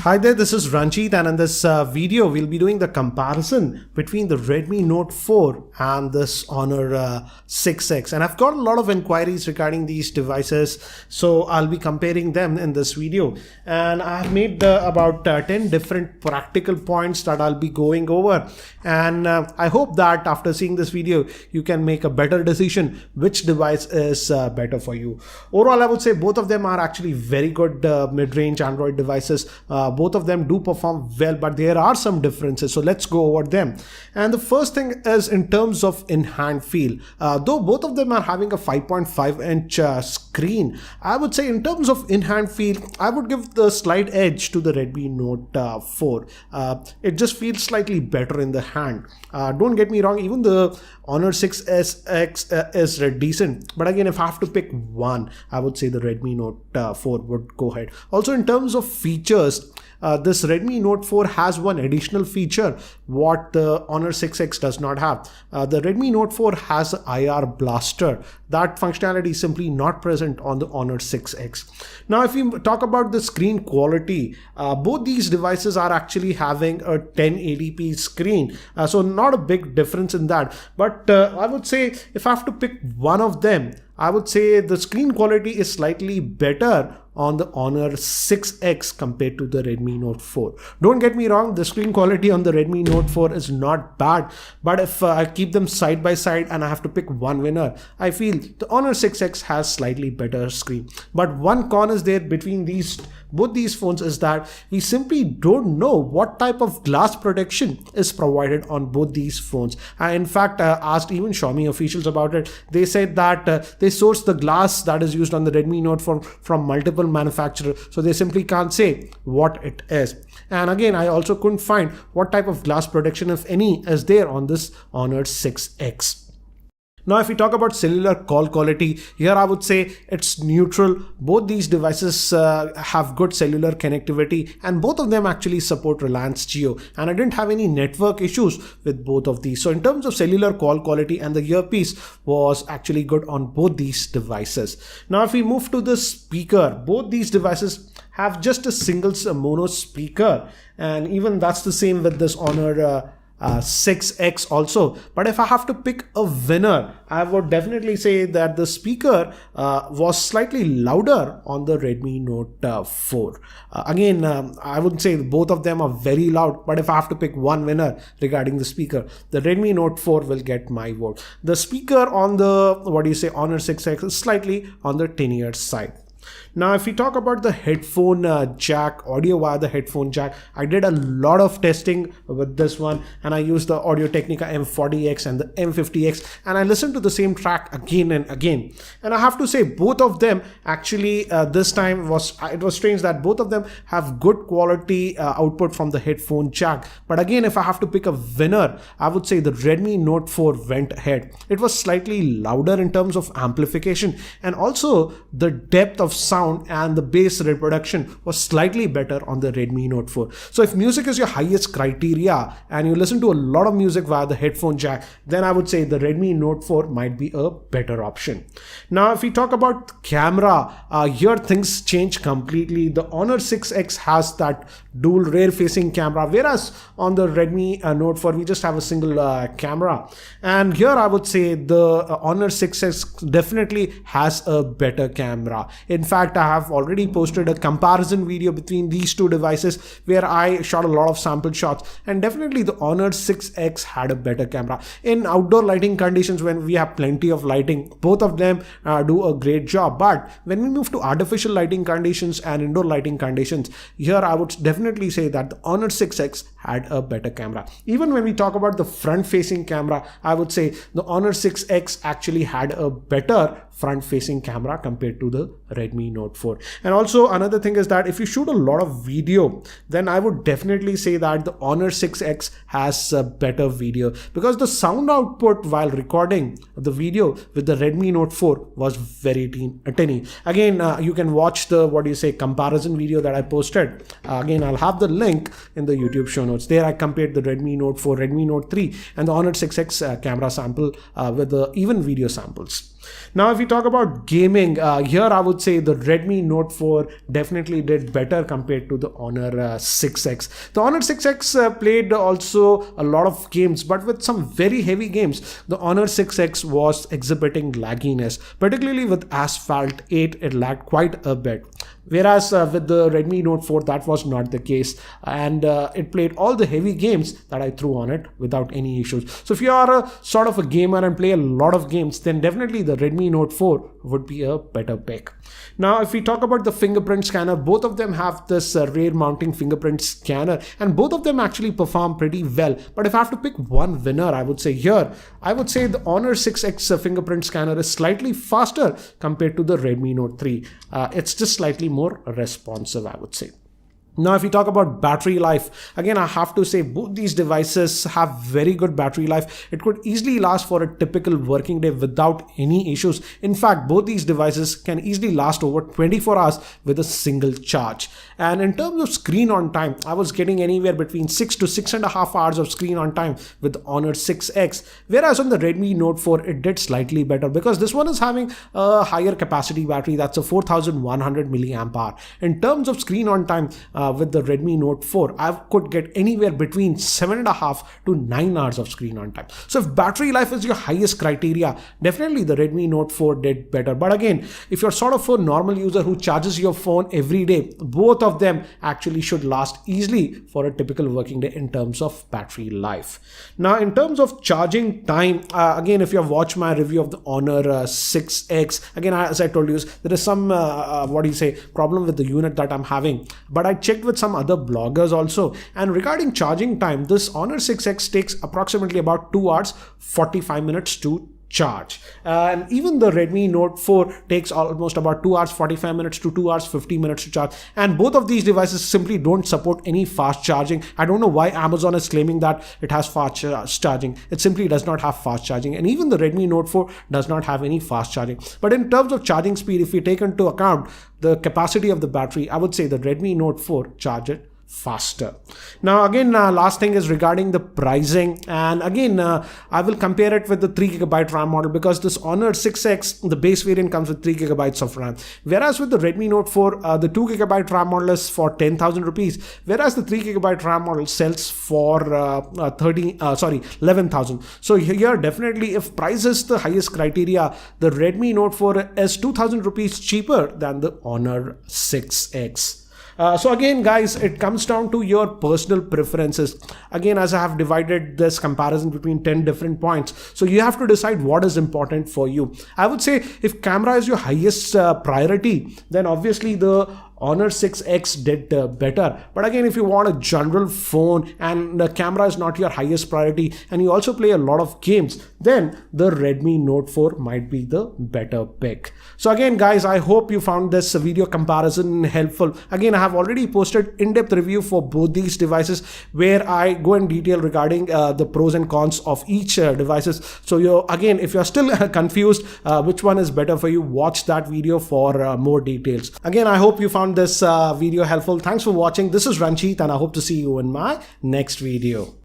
Hi there, this is Ranjit, and in this video we'll be doing the comparison between the Redmi Note 4 and this Honor 6X, and I've got a lot of inquiries regarding these devices, so I'll be comparing them in this video. And I've made about 10 different practical points that I'll be going over, and I hope that after seeing this video you can make a better decision which device is better for you. Overall, I would say both of them are actually very good mid-range Android devices. Both of them do perform well, but there are some differences, so let's go over them. And the first thing is in terms of in-hand feel. Though both of them are having a 5.5-inch screen, I would say in terms of in-hand feel, I would give the slight edge to the Redmi Note 4. It just feels slightly better in the hand. Don't get me wrong, even the Honor 6X is decent, but again, if I have to pick one, I would say the Redmi Note 4 would go ahead. Also, in terms of features, this Redmi Note 4 has one additional feature what the Honor 6X does not have. The Redmi Note 4 has IR blaster. That functionality is simply not present on the Honor 6X. Now, if we talk about the screen quality, both these devices are actually having a 1080p screen, so not a big difference in that. But I would say if I have to pick one of them, I would say the screen quality is slightly better on the Honor 6X compared to the Redmi Note 4. Don't get me wrong, the screen quality on the Redmi Note 4 is not bad, but if I keep them side by side and I have to pick one winner, I feel the Honor 6X has slightly better screen. But one con is there between both these phones is that we simply don't know what type of glass protection is provided on both these phones. I in fact asked even Xiaomi officials about it. They said that they source the glass that is used on the Redmi Note 4 from multiple manufacturers, so they simply can't say what it is. And again, I also couldn't find what type of glass protection, if any, is there on this Honor 6X. Now, if we talk about cellular call quality, here I would say it's neutral. Both these devices have good cellular connectivity, and both of them actually support Reliance Jio, and I didn't have any network issues with both of these. So in terms of cellular call quality, and the earpiece was actually good on both these devices. Now, if we move to the speaker, both these devices have just a single mono speaker, and even that's the same with this Honor 6X also. But if I have to pick a winner, I would definitely say that the speaker was slightly louder on the Redmi Note 4. Again, I wouldn't say both of them are very loud, but if I have to pick one winner regarding the speaker, the Redmi Note 4 will get my vote. The speaker on the Honor 6X is slightly on the tinier side. Now, if we talk about the headphone jack, audio via the headphone jack, I did a lot of testing with this one, and I used the Audio Technica M40X and the M50X, and I listened to the same track again and again. And I have to say, both of them actually this time it was strange that both of them have good quality output from the headphone jack. But again, if I have to pick a winner, I would say the Redmi Note 4 went ahead. It was slightly louder in terms of amplification, and also the depth of sound and the bass reproduction was slightly better on the Redmi Note 4. So if music is your highest criteria and you listen to a lot of music via the headphone jack, then I would say the Redmi Note 4 might be a better option. Now, if we talk about camera, here things change completely. The Honor 6X has that dual rear facing camera, whereas on the Redmi Note 4 we just have a single camera. And here I would say the Honor 6X definitely has a better camera. In fact, I have already posted a comparison video between these two devices where I shot a lot of sample shots, and definitely the Honor 6X had a better camera. In outdoor lighting conditions, when we have plenty of lighting, both of them do a great job. But when we move to artificial lighting conditions and indoor lighting conditions, here I would definitely say that the Honor 6X had a better camera. Even when we talk about the front facing camera, I would say the Honor 6X actually had a better front facing camera compared to the Redmi Note 4. And also another thing is that if you shoot a lot of video, then I would definitely say that the Honor 6X has a better video, because the sound output while recording the video with the Redmi Note 4 was very tinny. Again, you can watch the comparison video that I posted. Again, I'll have the link in the YouTube show notes. There I compared the Redmi Note 4, Redmi Note 3 and the Honor 6X camera sample with the even video samples. Now, if we talk about gaming, here I would say the Redmi Note 4 definitely did better compared to the Honor 6X. The Honor 6X played also a lot of games, but with some very heavy games. The Honor 6X was exhibiting lagginess, particularly with Asphalt 8, it lagged quite a bit. Whereas with the Redmi Note 4, that was not the case, and it played all the heavy games that I threw on it without any issues. So if you are a sort of a gamer and play a lot of games, then definitely the Redmi Note 4 would be a better pick. Now, if we talk about the fingerprint scanner, both of them have this rear mounting fingerprint scanner, and both of them actually perform pretty well. But if I have to pick one winner, I would say the Honor 6X fingerprint scanner is slightly faster compared to the Redmi Note 3. It's just slightly more responsive, I would say. Now, if we talk about battery life, again, I have to say both these devices have very good battery life. It could easily last for a typical working day without any issues. In fact, both these devices can easily last over 24 hours with a single charge. And in terms of screen on time, I was getting anywhere between 6 to 6.5 hours of screen on time with the Honor 6X. Whereas on the Redmi Note 4, it did slightly better because this one is having a higher capacity battery. That's a 4100 milliamp hour. In terms of screen on time, with the Redmi Note 4, I could get anywhere between 7.5 to 9 hours of screen on time. So if battery life is your highest criteria, definitely the Redmi Note 4 did better. But again, if you're sort of a normal user who charges your phone every day, both of them actually should last easily for a typical working day in terms of battery life. Now, in terms of charging time, again, if you have watched my review of the Honor 6X, again, as I told you, there is some problem with the unit that I'm having, but I checked with some other bloggers also, and regarding charging time, this Honor 6X takes approximately about 2 hours 45 minutes to charge, and even the Redmi Note 4 takes almost about 2 hours 45 minutes to 2 hours 50 minutes to charge. And both of these devices simply don't support any fast charging. I don't know why Amazon is claiming that it has fast charging. It simply does not have fast charging, and even the Redmi Note 4 does not have any fast charging. But in terms of charging speed, if we take into account the capacity of the battery, I would say the Redmi Note 4 charges faster. Now, again, last thing is regarding the pricing, and again, I will compare it with the 3GB RAM model, because this Honor 6X, the base variant, comes with 3GB of RAM, whereas with the Redmi Note 4, the 2GB RAM model is for 10,000 rupees, whereas the 3GB RAM model sells for 11,000. So here, definitely, if price is the highest criteria, the Redmi Note 4 is 2,000 rupees cheaper than the Honor 6X. So again, guys, it comes down to your personal preferences. Again, as I have divided this comparison between 10 different points, so you have to decide what is important for you. I would say if camera is your highest priority, then obviously the Honor 6X did better. But again, if you want a general phone and the camera is not your highest priority and you also play a lot of games, then the Redmi Note 4 might be the better pick. So again, guys, I hope you found this video comparison helpful. Again, I have already posted in-depth review for both these devices where I go in detail regarding the pros and cons of each devices. So again, if you're still confused which one is better for you, watch that video for more details. Again, I hope you found this video helpful. Thanks for watching. This is Ranjit, and I hope to see you in my next video.